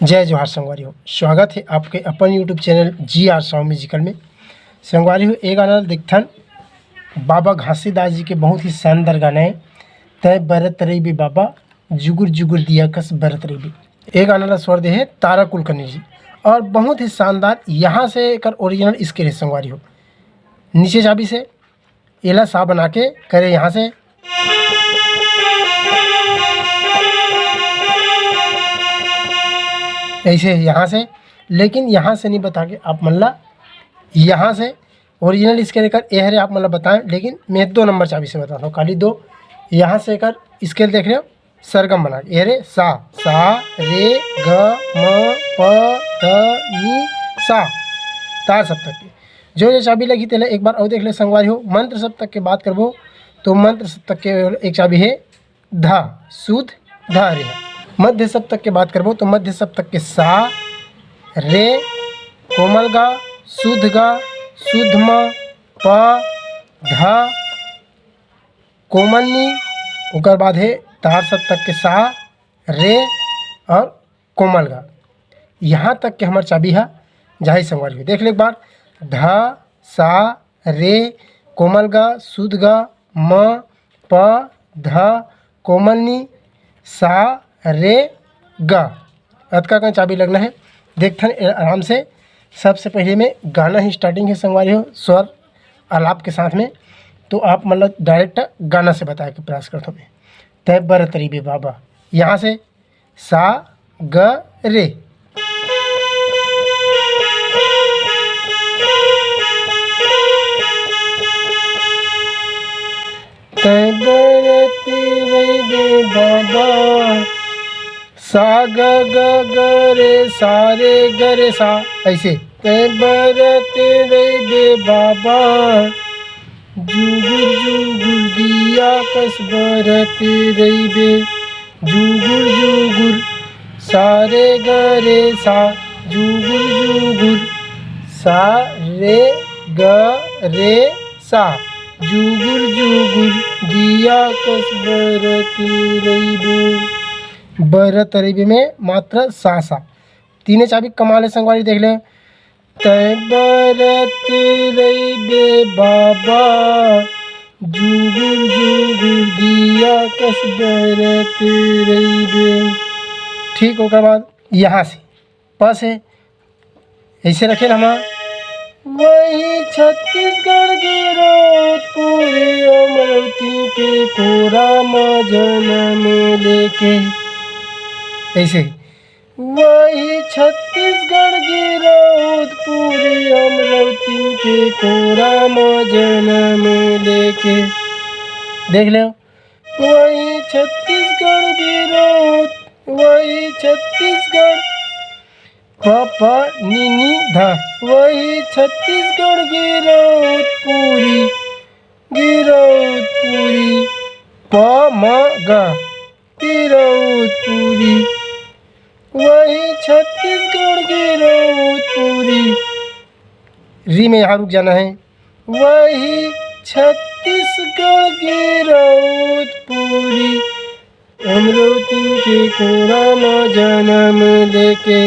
जय जोहार संगवारी हो। स्वागत है आपके अपन YouTube channel GR Sao musical में। संगवारी हो एक गाना देखथन बाबा घासीदास जी के बहुत ही शानदार गाना है। तय बरत रही भी बाबा जुगुर जुगुर दिया कस बरत रही भी। एक गाना ला स्वर दे है तारा कुलकर्णी जी और बहुत ही शानदार यहाँ से एक ओरिजिनल स्केल है। संगवारी हो नीचे चाबी से एला सा बना के करे यहाँ से ऐसे यहाँ से, लेकिन यहाँ से नहीं बता के आप मल्ला यहाँ से ओरिजिनल स्केल कर ए हरे आप मतलब बताएं, लेकिन मैं 2 नंबर चाबी से बताता हूँ। खाली 2 यहाँ से कर स्केल देख रहे हो सरगम बना के रे सा सा रे ग म प ध नी सा तार सप्तक के जो चाबी लगी तेला एक बार और देख ले संगवारी हो। मंत्र सप्तक के बात करबो तो मंत्र सप्तक के एक चाबी है धा शुद्ध धा रे। मध्य सप्तक के बात करबो तो मध्य सप्तक के सा रे कोमल गा शुद्ध गा शुद्ध म प ध कोमल नी। ओकर बाद है तार सप्तक के सा रे और कोमल गा। यहाँ तक के हमार चाबी है जाहि संगवारी देख ले एक बार ध सा रे कोमल गा शुद्ध गा म प ध कोमल नी सा रे गा। अतका का चाबी लगना है। देखथन आराम से। सबसे पहले में गाना ही स्टार्टिंग है संगवारी हो स्वर आलाप के साथ में, तो आप मतलब डायरेक्ट गाना से बताए के प्रयास करता हूँ मैं। तय बर तरीबे बाबा यहाँ से सा ग रे। तय बर तरीबे बाबा सा ग ग ग रे सा रे ग रे सा ऐसे। तय बरत रही बे बाबा जुगुर जुगुर दिया कस बरत रही बे जुगुर जुगुर सा रे ग रे सा जुगुर जुगुर सा रे ग रे सा जुगुर जुगुर दिया कस बरत रही बे। बरत रही में मात्र सा सा। तीनों चाबी कमाल है संगवारी देख ले। तय बरत रही बे बाबा जुगुर जुगुर दिया कस बरत रही बे। ठीक होकर बाद यहाँ से प से ऐसे रखे हम वही छत्तीसगढ़ गिरो पूरे अमरवती के कोरा म जनम लेके ऐसे। वही छत्तीसगढ़ गिरौद पूरी अमरावती के कोरा म जनम लेके देख लो। वही छत्तीसगढ़ गिरौद वही छत्तीसगढ़ पापा नी धा वही छत्तीसगढ़ गिरौद पूरी प म ग गिरौद पूरी वही छत्तीसगढ़ गिरौद पूरी। री में यहाँ रुक जाना है। वही छत्तीसगढ़ गिरौद पूरी अमरावती के कोरा म जनम लेके।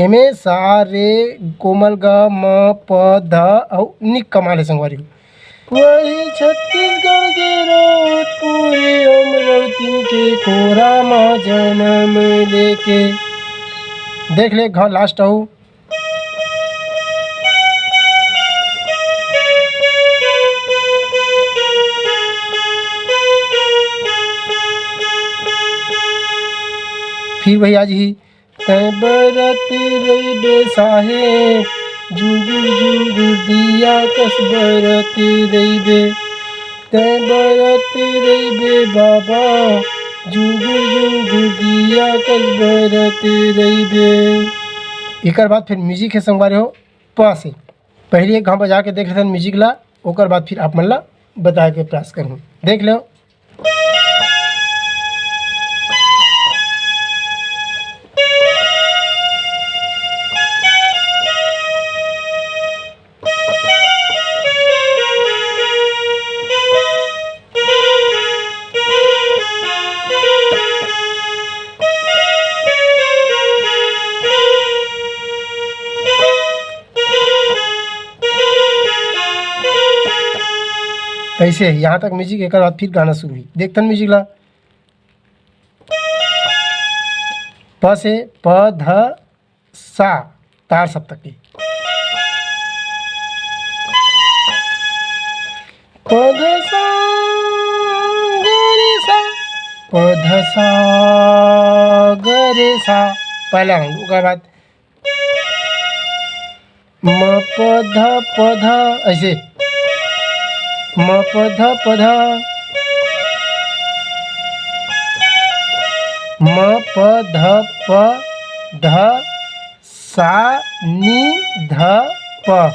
एमे सा रे कोमल ग म प ध और निक कमाल है संगवारी। वही छत्तीसगढ़ गिरौद पूरी अमरावती के कोरा म जनम लेके देख ले घर लास्ट हो। फिर वही आज ही तय बरत रही बे साहे जुगुर जुगुर दिया कस बरत रही बे। तय बरत रही बे बाबा जुगुर जुगुर दिया कस बरत रही बे। एक बाद फिर म्यूजिक है संगवारी हो प से। पहले एक घाव बजा के देख लेते म्यूजिक ला, ओकर बाद फिर आप मन ला बताए के प्रयास करूँ देख लो। ऐसे यहाँ तक म्यूजिक, एक बाद फिर गाना शुरू हुई। देखतन म्यूजिक ला। प से प ध सा, तार सप्तक की। प ध सा ग रे सा, प ध सा ग रे सा, पहला राउंड। उसके बाद म प ध ऐसे, म प ध, म प ध सा नी ध प,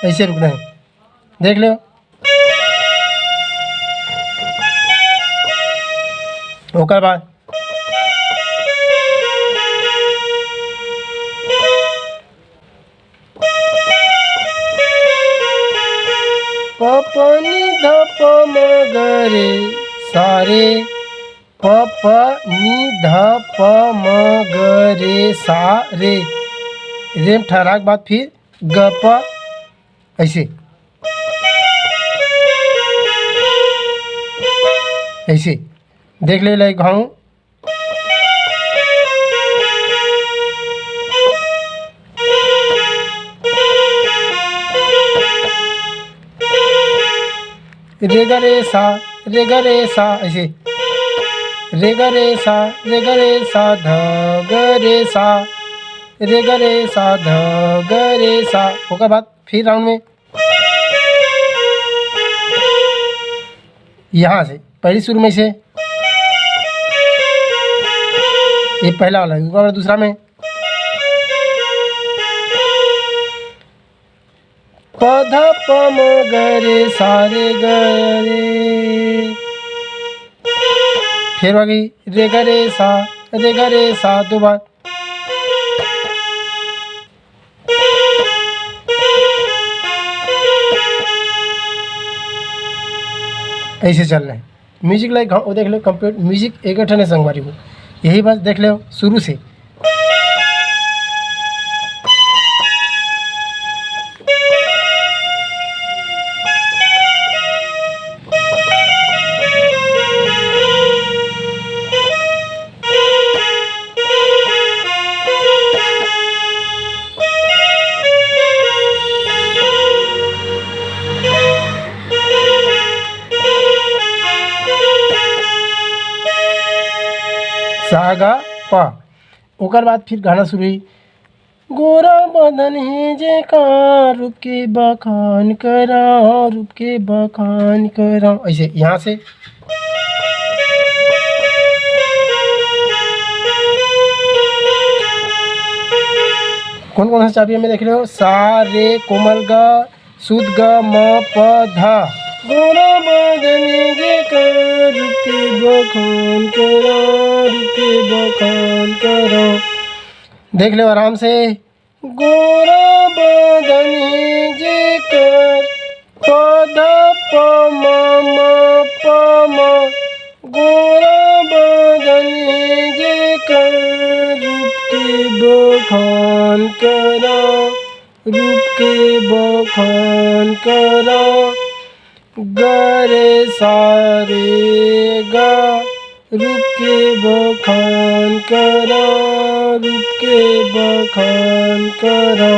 ऐसे रुकना है। देख लो। ओकर बाद प प नी ध प म ग रे सा रे, प प नी ध प म ग रे सा रे, रे में ठहरा के बाद फिर ग प, ऐसे ऐसे। देख ले लाइक घाऊं। रे ग रे सा, रे ग रे सा, ऐसे रे ग रे सा, रे ग रे सा ध ग रे सा, रे ग रे सा ध ग रे सा। ओकर बाद फिर राउंड में यहाँ से पहली शुरू में से, ये पहला वाला है। ओकर बाद दूसरा में प ध प म ग रे सा रे ग रे, फिर आ गई रे ग रे सा, रे ग रे सा, दो बार। ऐसे चल रहे हैं म्यूजिक लाइक वो देख लो कंप्लीट म्यूजिक एक ठने संगवारी को, यही बात देख लो शुरू से। सा गा पा, ओकर बाद फिर गाना शुरू हुई। गोरा बदन है जे का, रूप के बखान करा, रूप के बखान करा, ऐसे यहाँ से। कौन कौन सा चाबी हमें देख रहे हो? सा रे कोमल ग, शुद्ध ग, म प ध। गोरा बदन जे का, रूप के बखान करा, रूप के बखान करा। देख लो आराम से। गोरा बदन जे कर, प ध प म म प म, गोरा बदन जे कर, रूप के बखान करा, रूप के बखान करा। ग रे सा रे ग, रूप के बखान करा, रूप के बखान करा,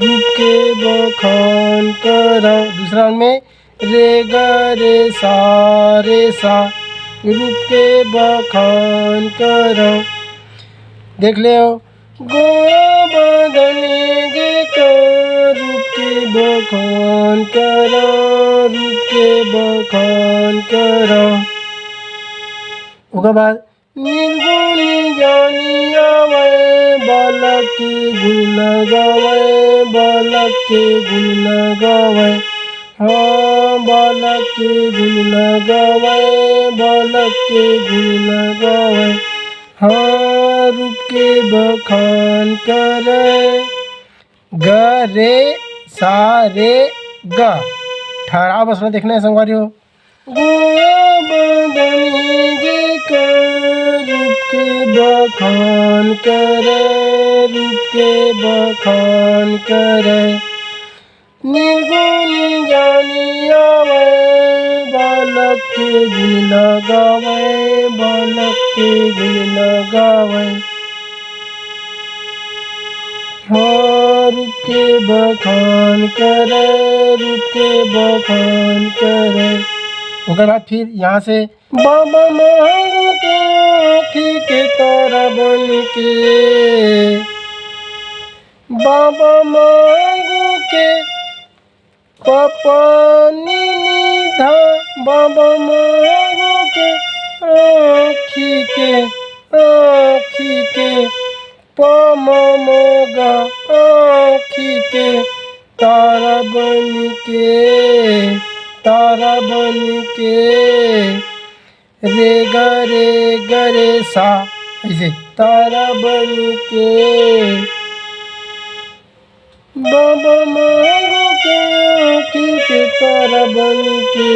रूप के बखान करा। दूसरा में रे ग रे सा, रूप के बखान करा। देख ले गोरा बदन जे कर, रूप के बखान करा, रूप के बखान करा। उसके बाद निर्गुण जानी आवे, बालक के गुण लगावे, बालक के गुण लगावे, हाँ बालक के गुण लगावे, बालक के गुण लगावे, हाँ रूप के बखान करे। ग रे सा रे ग, ठहराव बसना देखना है संगवारी हो। गोरा बदन जे कर, रूप के बखान करे, रूप के बखान करे। निर्गुण जानी आवे, बालक के गुण लगावे, बालक के गुण लगावे। रूप के बखान करे, रूप के बखान करे। उसके बाद फिर यहाँ से बाबा मांगू के आँखी के तारा बन के, बाबा मांगू के पपनी निधा, बाबा मांगू के आँखी के पमगा, आँखी के तारा बन के, तारा बन के। रे गरे सा, ऐसे तारा बन के। बाबा मांगू के आँखी के तारा बन के।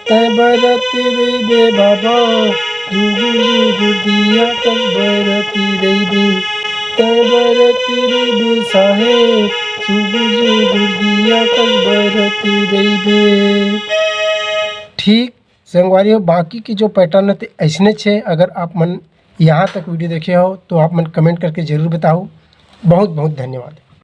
तै बरती रही बे बाबा, जुगु जुगु दिया कस बरती रही बे। तै बरती रही बे साहेब, जुगु जुगु दिया कस बरती रही बे। ठीक संगवारी हो, बाकी की जो पैटर्न है ऐसने छे। अगर आप मन यहाँ तक वीडियो देखे हो तो आप मन कमेंट करके ज़रूर बताओ। बहुत बहुत धन्यवाद।